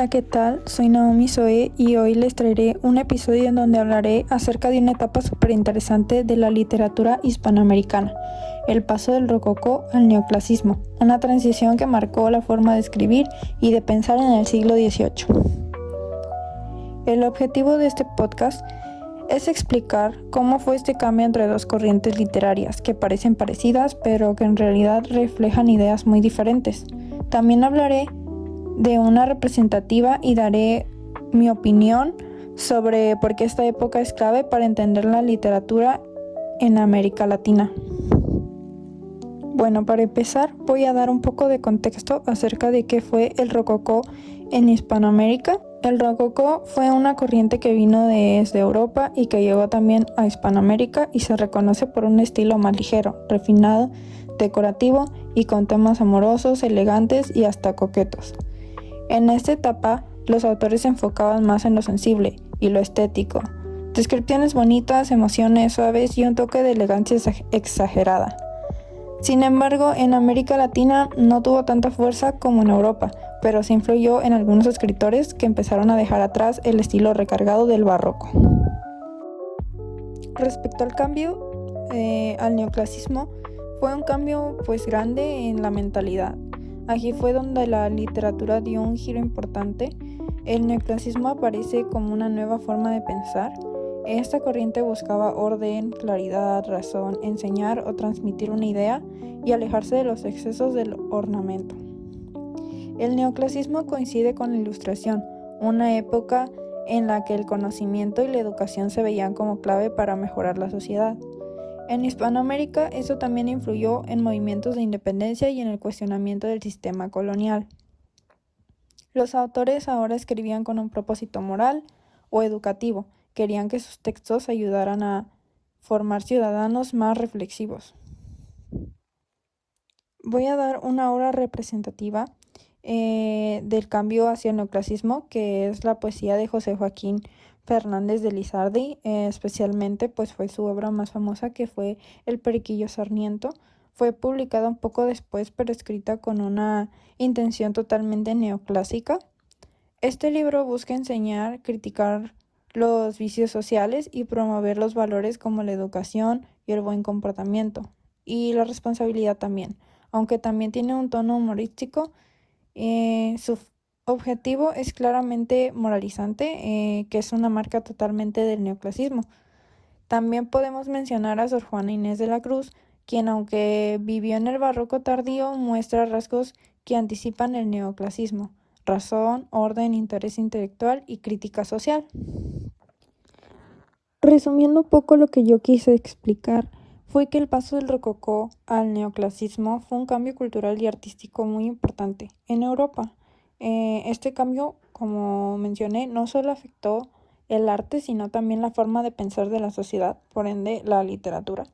Hola, ¿qué tal? Soy Naomi Zoe y hoy les traeré un episodio en donde hablaré acerca de una etapa súper interesante de la literatura hispanoamericana, el paso del rococó al neoclasismo, una transición que marcó la forma de escribir y de pensar en el siglo XVIII. El objetivo de este podcast es explicar cómo fue este cambio entre dos corrientes literarias que parecen parecidas pero que en realidad reflejan ideas muy diferentes. También hablaré de una representativa y daré mi opinión sobre por qué esta época es clave para entender la literatura en América Latina. Bueno, para empezar voy a dar un poco de contexto acerca de qué fue el rococó en Hispanoamérica. El rococó fue una corriente que vino desde Europa y que llegó también a Hispanoamérica y se reconoce por un estilo más ligero, refinado, decorativo y con temas amorosos, elegantes y hasta coquetos. En esta etapa, los autores se enfocaban más en lo sensible y lo estético, descripciones bonitas, emociones suaves y un toque de elegancia exagerada. Sin embargo, en América Latina no tuvo tanta fuerza como en Europa, pero se influyó en algunos escritores que empezaron a dejar atrás el estilo recargado del barroco. Respecto al cambio al neoclasismo, fue un cambio grande en la mentalidad. Aquí fue donde la literatura dio un giro importante. El neoclasismo aparece como una nueva forma de pensar. Esta corriente buscaba orden, claridad, razón, enseñar o transmitir una idea y alejarse de los excesos del ornamento. El neoclasismo coincide con la Ilustración, una época en la que el conocimiento y la educación se veían como clave para mejorar la sociedad. En Hispanoamérica, eso también influyó en movimientos de independencia y en el cuestionamiento del sistema colonial. Los autores ahora escribían con un propósito moral o educativo, querían que sus textos ayudaran a formar ciudadanos más reflexivos. Voy a dar una obra representativa del cambio hacia el neoclasismo, que es la poesía de José Joaquín Fernández de Lizardi, especialmente fue su obra más famosa, que fue El Periquillo Sarniento. Fue publicada un poco después, pero escrita con una intención totalmente neoclásica. Este libro busca enseñar, criticar los vicios sociales y promover los valores como la educación y el buen comportamiento, y la responsabilidad también, aunque también tiene un tono humorístico. Su objetivo es claramente moralizante, que es una marca totalmente del neoclasismo. También podemos mencionar a Sor Juana Inés de la Cruz, quien, aunque vivió en el barroco tardío, muestra rasgos que anticipan el neoclasismo: razón, orden, interés intelectual y crítica social. Resumiendo un poco lo que yo quise explicar, fue que el paso del rococó al neoclasismo fue un cambio cultural y artístico muy importante en Europa. Este cambio, como mencioné, no solo afectó el arte, sino también la forma de pensar de la sociedad, por ende la literatura.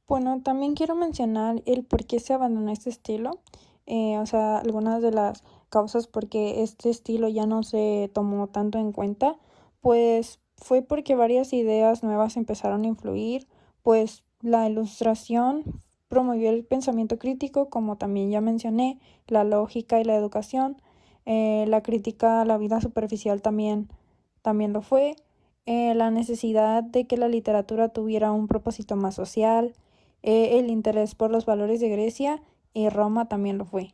Bueno, también quiero mencionar el por qué se abandonó este estilo, algunas de las causas por qué este estilo ya no se tomó tanto en cuenta, pues fue porque varias ideas nuevas empezaron a influir, pues la Ilustración promovió el pensamiento crítico, como también ya mencioné, la lógica y la educación. La crítica a la vida superficial también lo fue. La necesidad de que la literatura tuviera un propósito más social, el interés por los valores de Grecia y Roma también lo fue.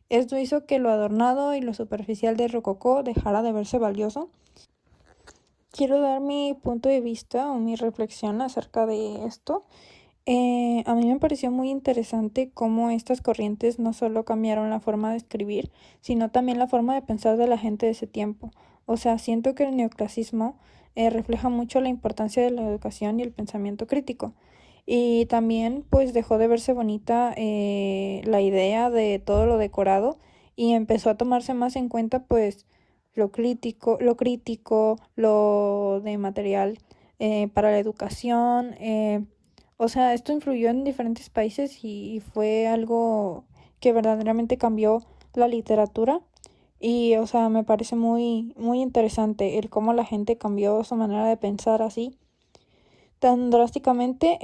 Esto hizo que lo adornado y lo superficial del rococó dejara de verse valioso. Quiero dar mi punto de vista o mi reflexión acerca de esto. A mí me pareció muy interesante cómo estas corrientes no solo cambiaron la forma de escribir, sino también la forma de pensar de la gente de ese tiempo. Siento que el neoclasismo refleja mucho la importancia de la educación y el pensamiento crítico. Y también dejó de verse bonita la idea de todo lo decorado y empezó a tomarse más en cuenta lo de material para la educación. Esto influyó en diferentes países y fue algo que verdaderamente cambió la literatura. Y, me parece muy, muy interesante el cómo la gente cambió su manera de pensar así tan drásticamente.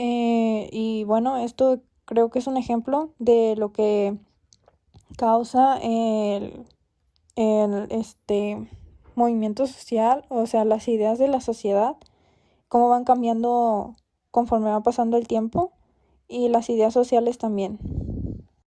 Y bueno, esto creo que es un ejemplo de lo que causa el movimiento social, o sea, las ideas de la sociedad, cómo van cambiando conforme va pasando el tiempo y las ideas sociales también.